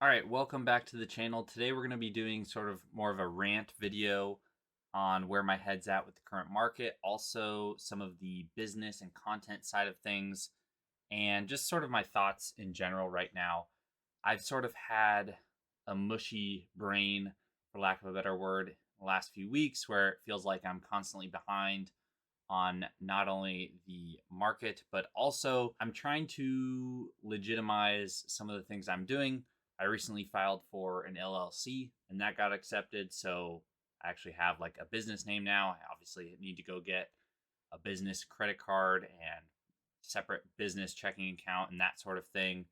All right, welcome back to the channel. Today we're going to be doing sort of more of a rant video on where my head's at with the current market, also some of the business and content side of things, and just sort of my thoughts in general right now. I've sort of had a mushy brain, for lack of a better word, the last few weeks where it feels like I'm constantly behind on not only the market, but also I'm trying to legitimize some of the things I'm doing. I recently filed for an LLC and that got accepted. So I actually have like a business name now. I obviously need to go get a business credit card and separate business checking account and that sort of thing.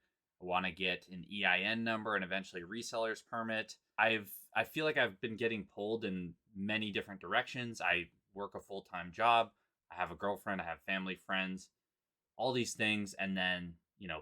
I want to get an EIN number and eventually a reseller's permit. I feel like I've been getting pulled in many different directions. I work a full-time job. I have a girlfriend, I have family, friends, all these things, and then,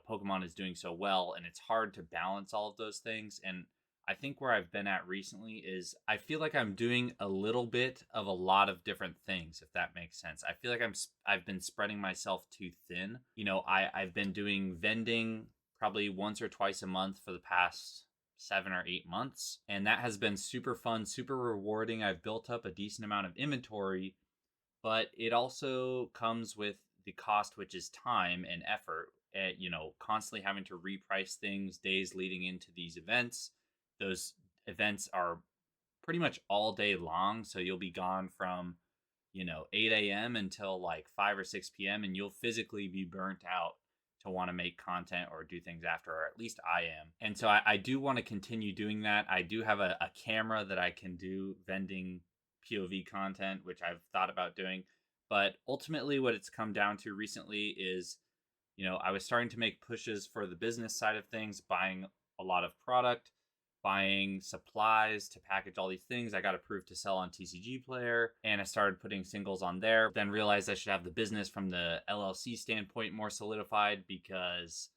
Pokemon is doing so well and it's hard to balance all of those things. And I think where I've been at recently is I feel like I'm doing a little bit of a lot of different things, if that makes sense. I feel like I've been spreading myself too thin. I've been doing vending probably once or twice a month for the past 7 or 8 months, and that has been super fun, super rewarding. I've built up a decent amount of inventory, but it also comes with the cost, which is time and effort. Constantly having to reprice things days leading into these events. Those events are pretty much all day long, so you'll be gone from 8 a.m. until like 5 or 6 p.m., and you'll physically be burnt out to want to make content or do things after, or at least I am. And so I do want to continue doing that. I do have a camera that I can do vending POV content, which I've thought about doing. But ultimately, what it's come down to recently is, I was starting to make pushes for the business side of things, buying a lot of product, buying supplies to package all these things. I got approved to sell on TCG Player and I started putting singles on there. Then realized I should have the business from the LLC standpoint more solidified because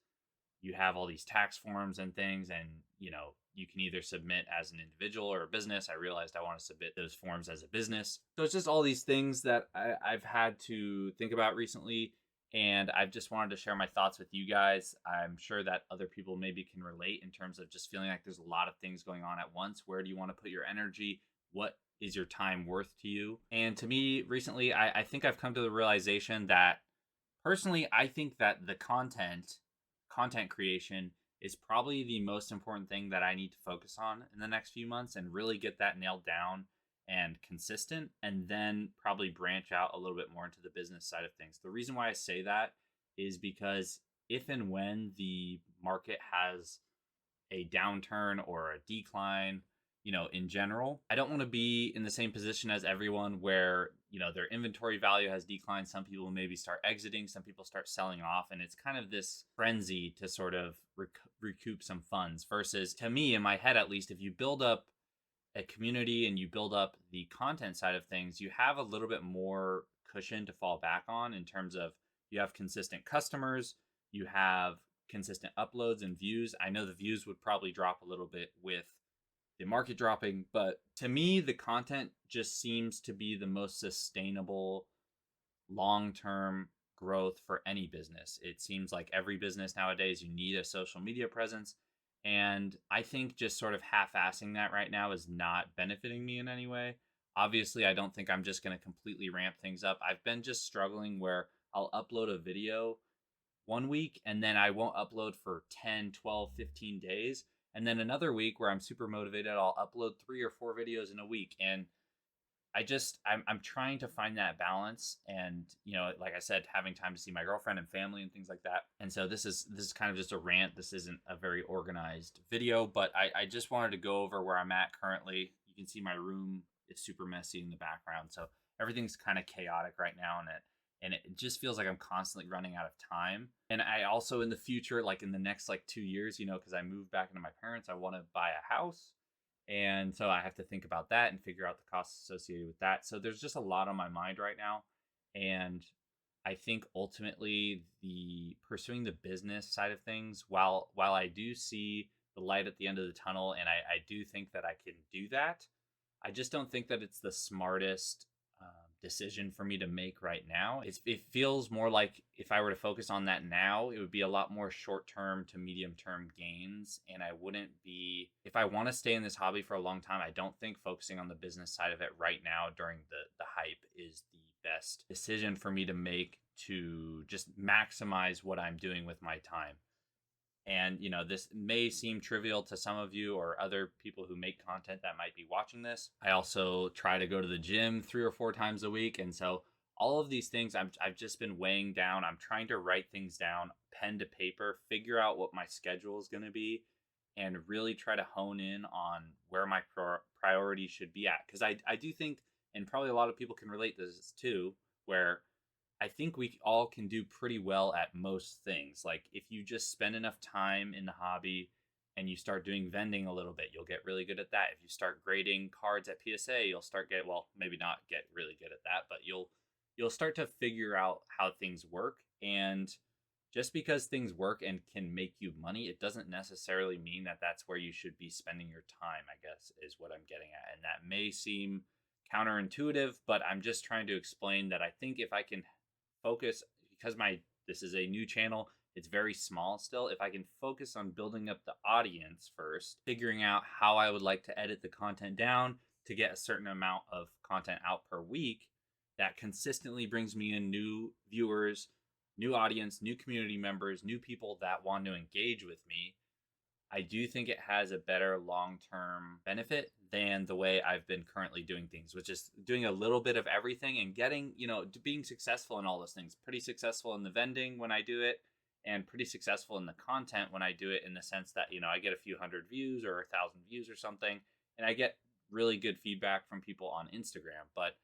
you have all these tax forms and things, and you can either submit as an individual or a business. I realized I want to submit those forms as a business. So it's just all these things that I've had to think about recently, and I've just wanted to share my thoughts with you guys. I'm sure that other people maybe can relate in terms of just feeling like there's a lot of things going on at once. Where do you want to put your energy? What is your time worth to you? And to me recently, I think I've come to the realization that personally, I think that the content creation is probably the most important thing that I need to focus on in the next few months and really get that nailed down and consistent, and then probably branch out a little bit more into the business side of things. The reason why I say that is because if and when the market has a downturn or a decline, in general, I don't want to be in the same position as everyone where, their inventory value has declined. Some people maybe start exiting, some people start selling off, and it's kind of this frenzy to sort of recoup some funds. Versus, to me, in my head at least, if you build up a community and you build up the content side of things, you have a little bit more cushion to fall back on in terms of you have consistent customers, you have consistent uploads and views. I know the views would probably drop a little bit with the market dropping, but to me, the content just seems to be the most sustainable long term growth for any business. It seems like every business nowadays, you need a social media presence. And I think just sort of half assing that right now is not benefiting me in any way. Obviously, I don't think I'm just going to completely ramp things up. I've been just struggling where I'll upload a video one week and then I won't upload for 10, 12, 15 days. And then another week where I'm super motivated, I'll upload 3 or 4 videos in a week. And I'm trying to find that balance, and like I said, having time to see my girlfriend and family and things like that. And so this is kind of just a rant. This isn't a very organized video, but I just wanted to go over where I'm at currently. You can see my room is super messy in the background, so everything's kind of chaotic right now, and it just feels like I'm constantly running out of time. And I also, in the future, like in the next like 2 years, because I moved back into my parents, I want to buy a house, and so I have to think about that and figure out the costs associated with that. So there's just a lot on my mind right now. And I think ultimately the pursuing the business side of things, while I do see the light at the end of the tunnel, and I do think that I can do that, I just don't think that it's the smartest decision for me to make right now. It feels more like if I were to focus on that now, it would be a lot more short-term to medium-term gains. And I wouldn't be, if I want to stay in this hobby for a long time, I don't think focusing on the business side of it right now during the hype is the best decision for me to make to just maximize what I'm doing with my time. And, this may seem trivial to some of you or other people who make content that might be watching this. I also try to go to the gym 3 or 4 times a week. And so all of these things I've just been weighing down. I'm trying to write things down, pen to paper, figure out what my schedule is going to be, and really try to hone in on where my priorities should be at. Because I do think, and probably a lot of people can relate to this too, where I think we all can do pretty well at most things. Like if you just spend enough time in the hobby and you start doing vending a little bit, you'll get really good at that. If you start grading cards at PSA, you'll start maybe not get really good at that, but you'll start to figure out how things work. And just because things work and can make you money, it doesn't necessarily mean that that's where you should be spending your time, I guess, is what I'm getting at. And that may seem counterintuitive, but I'm just trying to explain that I think if I can focus, because this is a new channel, it's very small still. If I can focus on building up the audience first, figuring out how I would like to edit the content down to get a certain amount of content out per week that consistently brings me in new viewers, new audience, new community members, new people that want to engage with me, I do think it has a better long-term benefit than the way I've been currently doing things, which is doing a little bit of everything and getting, being successful in all those things. Pretty successful in the vending when I do it, and pretty successful in the content when I do it, in the sense that, I get a few hundred views or 1,000 views or something, and I get really good feedback from people on Instagram. But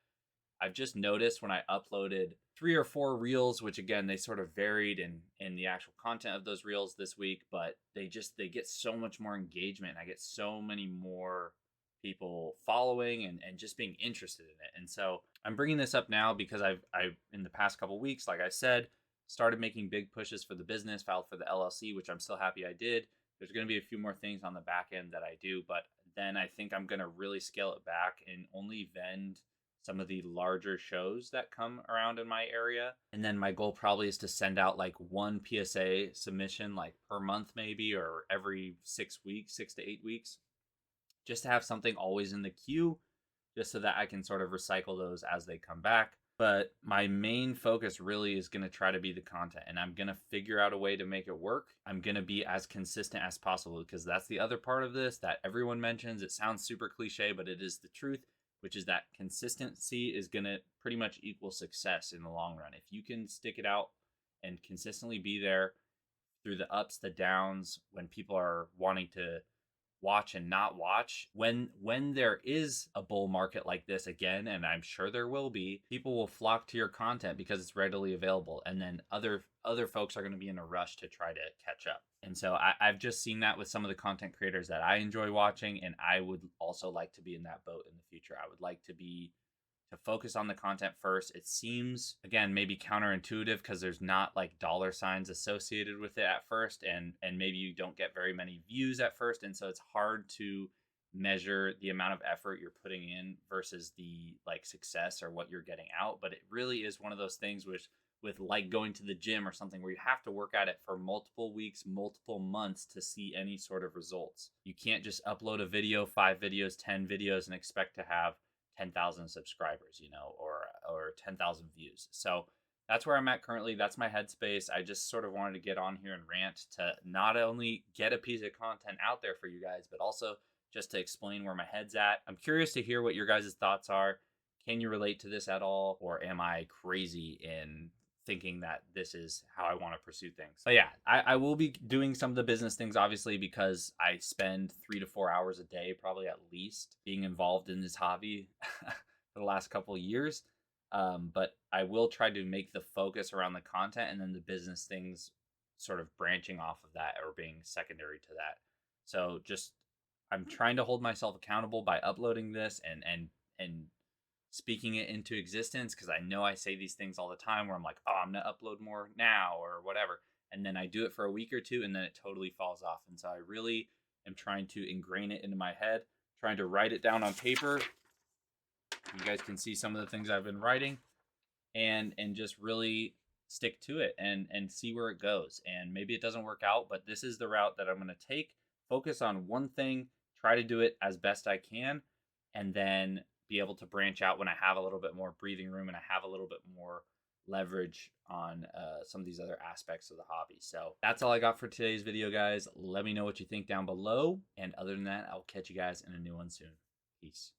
I've just noticed when I uploaded 3 or 4 reels, which again, they sort of varied in the actual content of those reels this week, but they get so much more engagement. I get so many more people following and just being interested in it. And so I'm bringing this up now because I've in the past couple weeks, like I said, started making big pushes for the business, filed for the LLC, which I'm still happy I did. There's going to be a few more things on the back end that I do, but then I think I'm going to really scale it back and only vend some of the larger shows that come around in my area. And then my goal probably is to send out like one PSA submission like per month maybe, or every 6 weeks, 6 to 8 weeks, just to have something always in the queue, just so that I can sort of recycle those as they come back. But my main focus really is going to try to be the content, and I'm going to figure out a way to make it work. I'm going to be as consistent as possible, because that's the other part of this that everyone mentions. It sounds super cliche, but it is the truth, which is that consistency is going to pretty much equal success in the long run. If you can stick it out and consistently be there through the ups, the downs, when people are wanting to watch and not watch, when there is a bull market like this again, and I'm sure there will be, people will flock to your content because it's readily available, and then other folks are going to be in a rush to try to catch up. And so I've just seen that with some of the content creators that I enjoy watching, and I would also like to be in that boat in the future. I would like to focus on the content first. It seems, again, maybe counterintuitive because there's not like dollar signs associated with it at first, and maybe you don't get very many views at first, and so it's hard to measure the amount of effort you're putting in versus the like success or what you're getting out. But it really is one of those things with like going to the gym or something, where you have to work at it for multiple weeks, multiple months to see any sort of results. You can't just upload a video, 5 videos, 10 videos, and expect to have 10,000 subscribers, or 10,000 views. So that's where I'm at currently. That's my headspace. I just sort of wanted to get on here and rant to not only get a piece of content out there for you guys, but also just to explain where my head's at. I'm curious to hear what your guys' thoughts are. Can you relate to this at all? Or am I crazy in thinking that this is how I want to pursue things? But yeah, I will be doing some of the business things, obviously, because I spend 3 to 4 hours a day, probably at least, being involved in this hobby for the last couple of years. But I will try to make the focus around the content, and then the business things sort of branching off of that or being secondary to that. So I'm trying to hold myself accountable by uploading this and speaking it into existence, because I know I say these things all the time where I'm like, oh, I'm going to upload more now or whatever. And then I do it for a week or two, and then it totally falls off. And so I really am trying to ingrain it into my head, trying to write it down on paper, You guys can see some of the things I've been writing, and just really stick to it and see where it goes. And maybe it doesn't work out, but this is the route that I'm going to take. Focus on one thing, try to do it as best I can, and then be able to branch out when I have a little bit more breathing room and I have a little bit more leverage on some of these other aspects of the hobby. So that's all I got for today's video, guys. Let me know what you think down below. And other than that, I'll catch you guys in a new one soon. Peace.